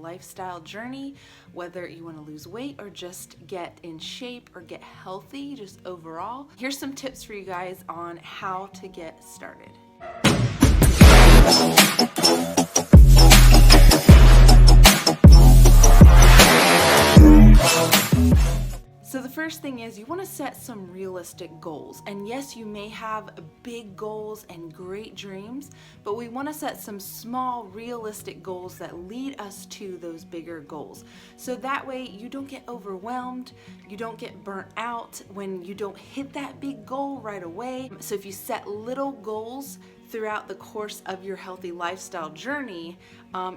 lifestyle journey, whether you want to lose weight or just get in shape or get healthy, just overall. Here's some tips for you guys on how to get started. So the first thing is you want to set some realistic goals. And yes, you may have big goals and great dreams, but we want to set some small realistic goals that lead us to those bigger goals. So that way you don't get overwhelmed, you don't get burnt out when you don't hit that big goal right away. So if you set little goals throughout the course of your healthy lifestyle journey,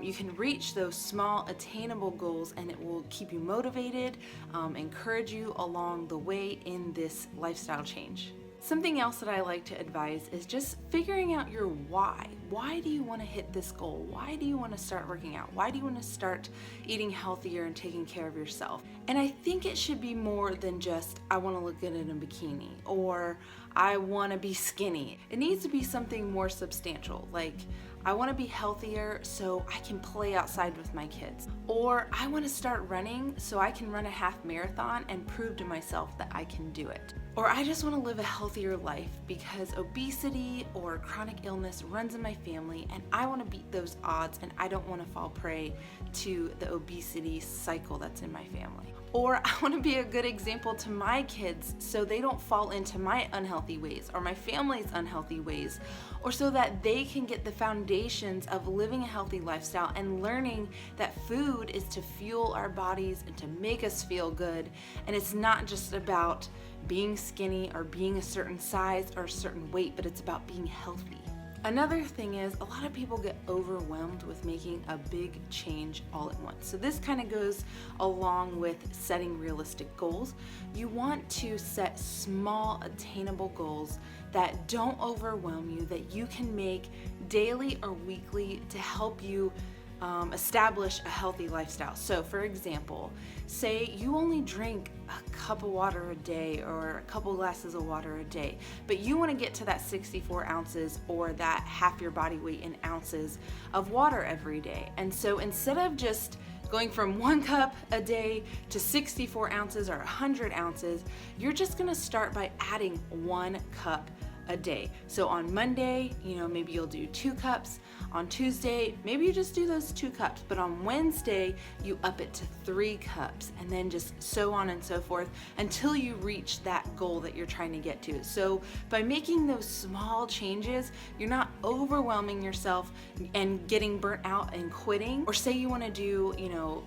you can reach those small attainable goals, and it will keep you motivated, encourage you along the way in this lifestyle change. Something else that I like to advise is just figuring out your why. Why do you want to hit this goal? Why do you want to start working out? Why do you want to start eating healthier and taking care of yourself? And I think it should be more than just, I want to look good in a bikini, or I want to be skinny. It needs to be something more substantial, like I want to be healthier so I can play outside with my kids. Or I want to start running so I can run a half marathon and prove to myself that I can do it. Or I just want to live a healthier life because obesity or chronic illness runs in my family and I want to beat those odds and I don't want to fall prey to the obesity cycle that's in my family. Or I want to be a good example to my kids so they don't fall into my unhealthy ways or my family's unhealthy ways, or so that they can get the foundations of living a healthy lifestyle and learning that food is to fuel our bodies and to make us feel good. And it's not just about being skinny or being a certain size or a certain weight, but it's about being healthy. Another thing is a lot of people get overwhelmed with making a big change all at once. So this kind of goes along with setting realistic goals. You want to set small attainable goals that don't overwhelm you, that you can make daily or weekly to help you establish a healthy lifestyle. So for example, say you only drink a cup of water a day or a couple glasses of water a day, but you want to get to that 64 ounces or that half your body weight in ounces of water every day. And so instead of just going from 1 cup a day to 64 ounces or 100 ounces, you're just going to start by adding 1 cup a day. So on Monday, maybe you'll do 2 cups. On Tuesday, maybe you just do those 2 cups, but on Wednesday, you up it to 3 cups, and then just so on and so forth until you reach that goal that you're trying to get to. So by making those small changes, you're not overwhelming yourself and getting burnt out and quitting. Or say you want to do,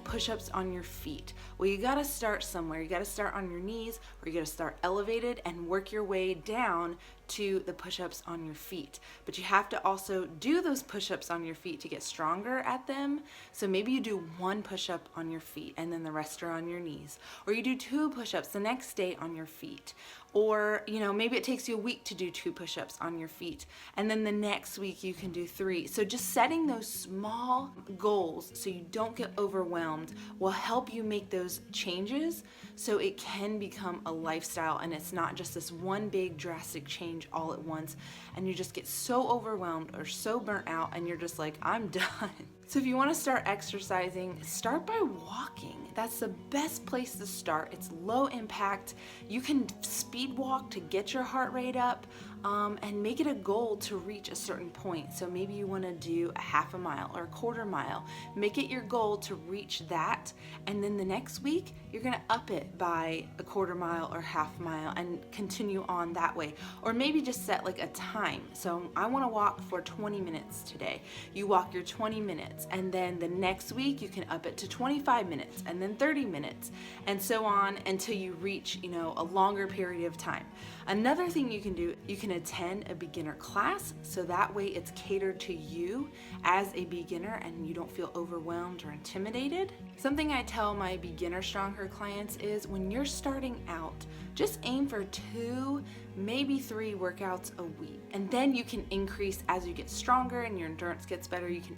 push-ups on your feet. Well, you got to start somewhere. You got to start on your knees, or you got to start elevated and work your way down to the push-ups on your feet. But you have to also do those push-ups on your feet to get stronger at them. So maybe you do 1 push-up on your feet and then the rest are on your knees. Or you do 2 push-ups the next day on your feet. Or, maybe it takes you a week to do 2 push-ups on your feet, and then the next week you can do 3. So just setting those small goals so you don't get overwhelmed will help you make those changes so it can become a lifestyle and it's not just this one big drastic change all at once and you just get so overwhelmed or so burnt out and you're just like, I'm done. So if you want to start exercising, start by walking. That's the best place to start. It's low impact. You can speed walk to get your heart rate up and make it a goal to reach a certain point. So maybe you want to do a half a mile or a quarter mile. Make it your goal to reach that. And then the next week, you're going to up it by a quarter mile or half mile and continue on that way. Or maybe just set like a time. So I want to walk for 20 minutes today. You walk your 20 minutes. And then the next week, you can up it to 25 minutes and then 30 minutes and so on until you reach, a longer period of time. Another thing you can do, you can attend a beginner class. So that way it's catered to you as a beginner and you don't feel overwhelmed or intimidated. Something I tell my beginner strong her clients is when you're starting out, just aim for 2, maybe 3 workouts a week. And then you can increase as you get stronger and your endurance gets better, you can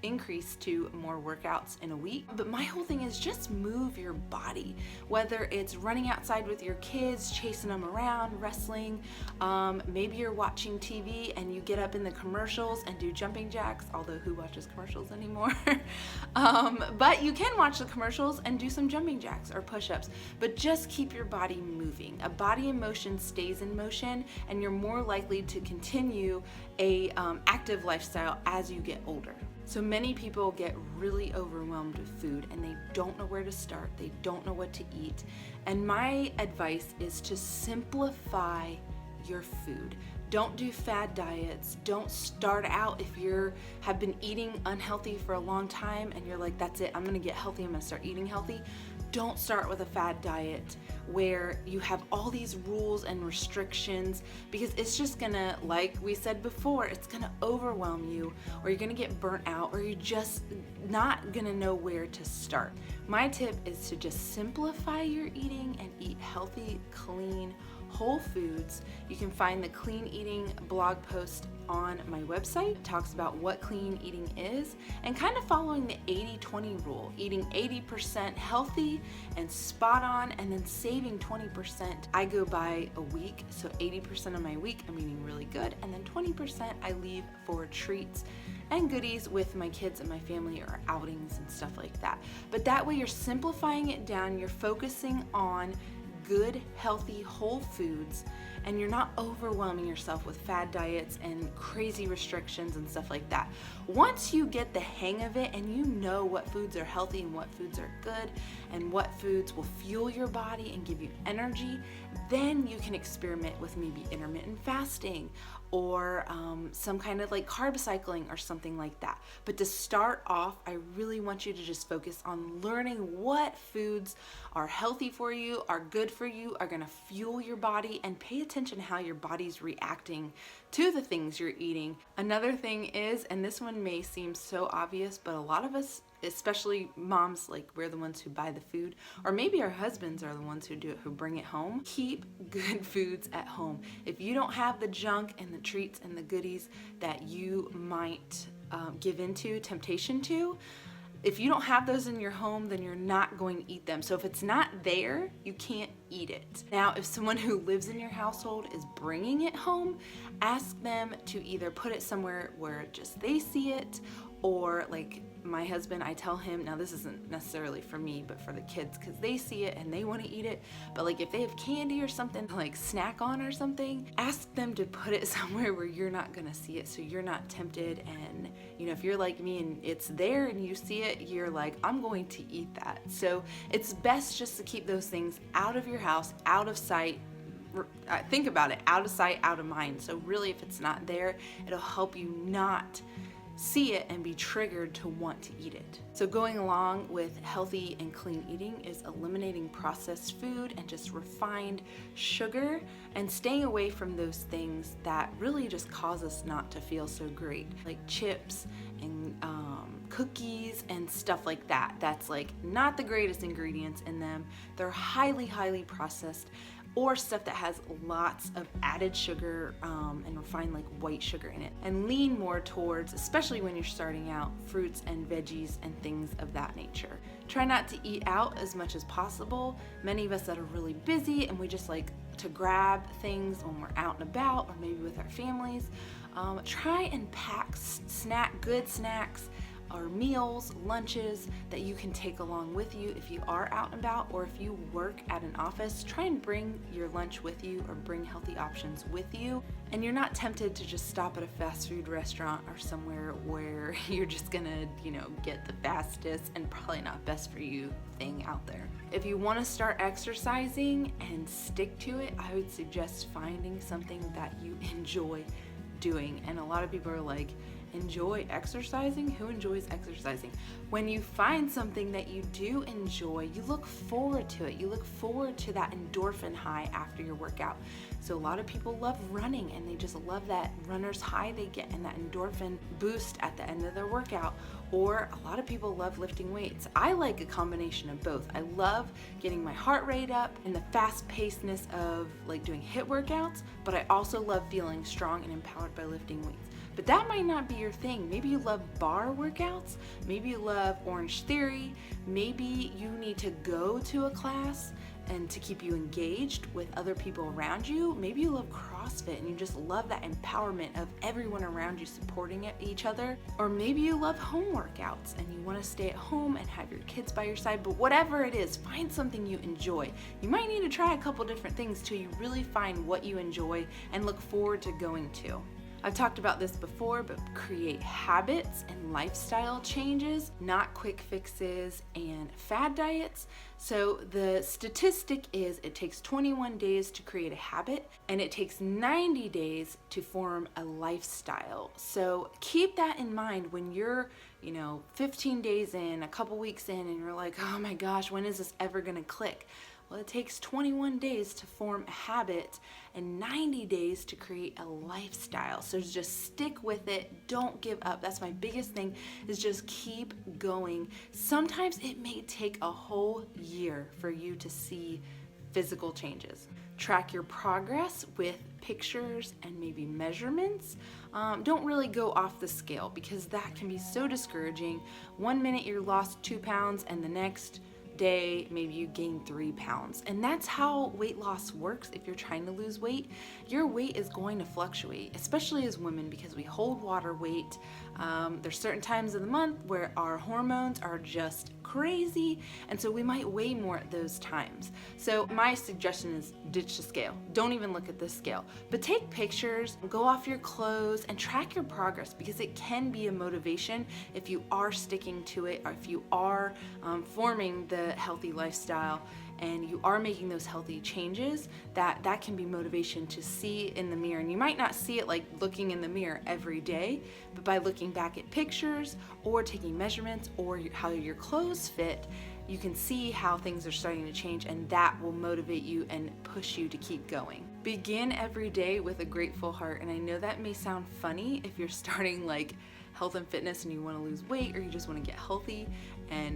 increase to more workouts in a week. But my whole thing is just move your body, whether it's running outside with your kids, chasing them around, wrestling, Maybe you're watching TV and you get up in the commercials and do jumping jacks, although who watches commercials anymore? But you can watch the commercials and do some jumping jacks or push-ups, but just keep your body moving. A body in motion stays in motion, and you're more likely to continue a active lifestyle as you get older. So many people get really overwhelmed with food and they don't know where to start, they don't know what to eat. And my advice is to simplify your food. Don't do fad diets. Don't start out if you have been eating unhealthy for a long time and you're like, that's it, I'm gonna get healthy, I'm gonna start eating healthy. Don't start with a fad diet where you have all these rules and restrictions, because it's just gonna, like we said before, it's gonna overwhelm you, or you're gonna get burnt out, or you're just not gonna know where to start. My tip is to just simplify your eating and eat healthy, clean, whole foods. You can find the clean eating blog post on my website. It talks about what clean eating is and kind of following the 80-20 rule, eating 80% healthy and spot on, and then saving 20%. I go by a week, so 80% of my week I'm eating really good, and then 20% I leave for treats and goodies with my kids and my family, or outings and stuff like that. But that way you're simplifying it down, you're focusing on good, healthy, whole foods, and you're not overwhelming yourself with fad diets and crazy restrictions and stuff like that. Once you get the hang of it and you know what foods are healthy and what foods are good and what foods will fuel your body and give you energy, then you can experiment with maybe intermittent fasting or some kind of like carb cycling or something like that. But to start off, I really want you to just focus on learning what foods are healthy for you, are good for you, are gonna fuel your body, and pay attention how your body's reacting to the things you're eating. Another thing is, and this one may seem so obvious, but a lot of us, especially moms, like we're the ones who buy the food, or maybe our husbands are the ones who do it, who bring it home. Keep good foods at home. If you don't have the junk and the treats and the goodies that you might give into temptation to, if you don't have those in your home, then you're not going to eat them. So if it's not there, you can't eat it. Now, if someone who lives in your household is bringing it home, ask them to either put it somewhere where just they see it, or like my husband, I tell him, now this isn't necessarily for me, but for the kids, because they see it and they want to eat it. But like if they have candy or something to like snack on or something, ask them to put it somewhere where you're not gonna see it, so you're not tempted. And you know, if you're like me and it's there and you see it, you're like, I'm going to eat that. So it's best just to keep those things out of your house, out of sight. Think about it, out of sight, out of mind. So really, if it's not there, it'll help you not see it and be triggered to want to eat it. So going along with healthy and clean eating is eliminating processed food and just refined sugar, and staying away from those things that really just cause us not to feel so great, like chips and cookies and stuff like that. That's like not the greatest ingredients in them. They're highly processed, or stuff that has lots of added sugar and refined like white sugar in it. And lean more towards, especially when you're starting out, fruits and veggies and things of that nature. Try not to eat out as much as possible. Many of us that are really busy and we just like to grab things when we're out and about, or maybe with our families. Try and pack good snacks or meals, lunches that you can take along with you if you are out and about, or if you work at an office. Try and bring your lunch with you, or bring healthy options with you, and you're not tempted to just stop at a fast food restaurant or somewhere where you're just gonna, get the fastest and probably not best for you thing out there. If you want to start exercising and stick to it, I would suggest finding something that you enjoy doing. And a lot of people are like, enjoy exercising? Who enjoys exercising? When you find something that you do enjoy, you look forward to it. You look forward to that endorphin high after your workout. So a lot of people love running, and they just love that runner's high they get and that endorphin boost at the end of their workout. Or a lot of people love lifting weights. I like a combination of both. I love getting my heart rate up and the fast-pacedness of like doing HIIT workouts, but I also love feeling strong and empowered by lifting weights. but that might not be your thing. Maybe you love bar workouts, maybe you love Orange Theory, maybe you need to go to a class and to keep you engaged with other people around you. Maybe you love CrossFit and you just love that empowerment of everyone around you supporting each other. Or maybe you love home workouts and you want to stay at home and have your kids by your side. But whatever it is, find something you enjoy. You might need to try a couple different things till you really find what you enjoy and look forward to going to. I've talked about this before, but create habits and lifestyle changes, not quick fixes and fad diets. So the statistic is it takes 21 days to create a habit and it takes 90 days to form a lifestyle. So keep that in mind when you're 15 days in, a couple weeks in, and you're like, oh my gosh, when is this ever gonna click? Well, it takes 21 days to form a habit and 90 days to create a lifestyle. So just stick with it. Don't give up. That's my biggest thing, is just keep going. Sometimes it may take a whole year for you to see physical changes. Track your progress with pictures and maybe measurements. Don't really go off the scale because that can be so discouraging. 1 minute you lost 2 pounds and the next day maybe you gain 3 pounds, and that's how weight loss works. If you're trying to lose weight, your weight is going to fluctuate, especially as women, because we hold water weight. There's certain times of the month where our hormones are just crazy, and so we might weigh more at those times. So my suggestion is ditch the scale. Don't even look at the scale, but take pictures, go off your clothes, and track your progress, because it can be a motivation if you are sticking to it, or if you are forming the healthy lifestyle and you are making those healthy changes. That can be motivation to see in the mirror. And you might not see it like looking in the mirror every day, but by looking back at pictures or taking measurements or how your clothes fit, you can see how things are starting to change, and that will motivate you and push you to keep going. Begin every day with a grateful heart. And I know that may sound funny if you're starting like health and fitness and you want to lose weight, or you just want to get healthy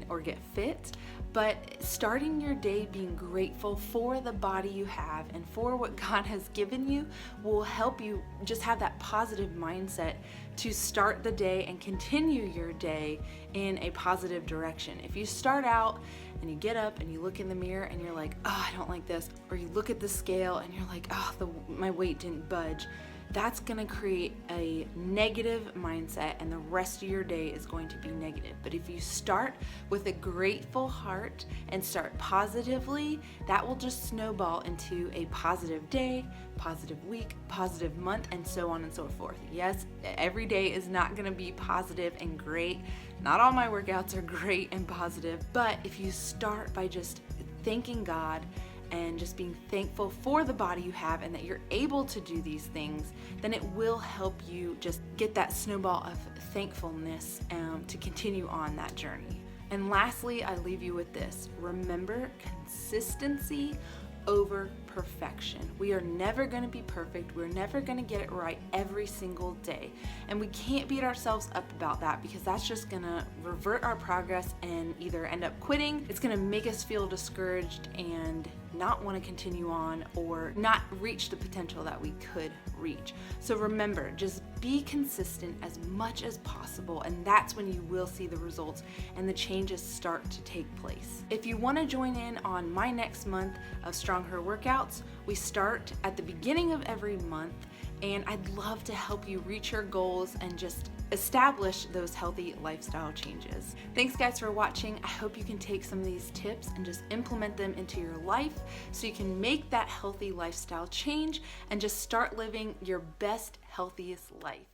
or get fit, but starting your day being grateful for the body you have and for what God has given you will help you just have that positive mindset to start the day and continue your day in a positive direction. If you start out and you get up and you look in the mirror and you're like, oh, I don't like this, or you look at the scale and you're like, oh, my weight didn't budge, that's gonna create a negative mindset, and the rest of your day is going to be negative. But if you start with a grateful heart and start positively, that will just snowball into a positive day, positive week, positive month, and so on and so forth. Yes, every day is not gonna be positive and great. Not all my workouts are great and positive, but if you start by just thanking God and just being thankful for the body you have and that you're able to do these things, then it will help you just get that snowball of thankfulness to continue on that journey. And lastly, I leave you with this. Remember, consistency over perfection. We are never going to be perfect. We're never going to get it right every single day. And we can't beat ourselves up about that, because that's just going to revert our progress and either end up quitting. It's going to make us feel discouraged and not want to continue on, or not reach the potential that we could reach. So remember, just be consistent as much as possible, and that's when you will see the results and the changes start to take place. If you want to join in on my next month of Strong Her workouts, we start at the beginning of every month, and I'd love to help you reach your goals and just establish those healthy lifestyle changes. Thanks guys for watching. I hope you can take some of these tips and just implement them into your life so you can make that healthy lifestyle change and just start living your best, healthiest life.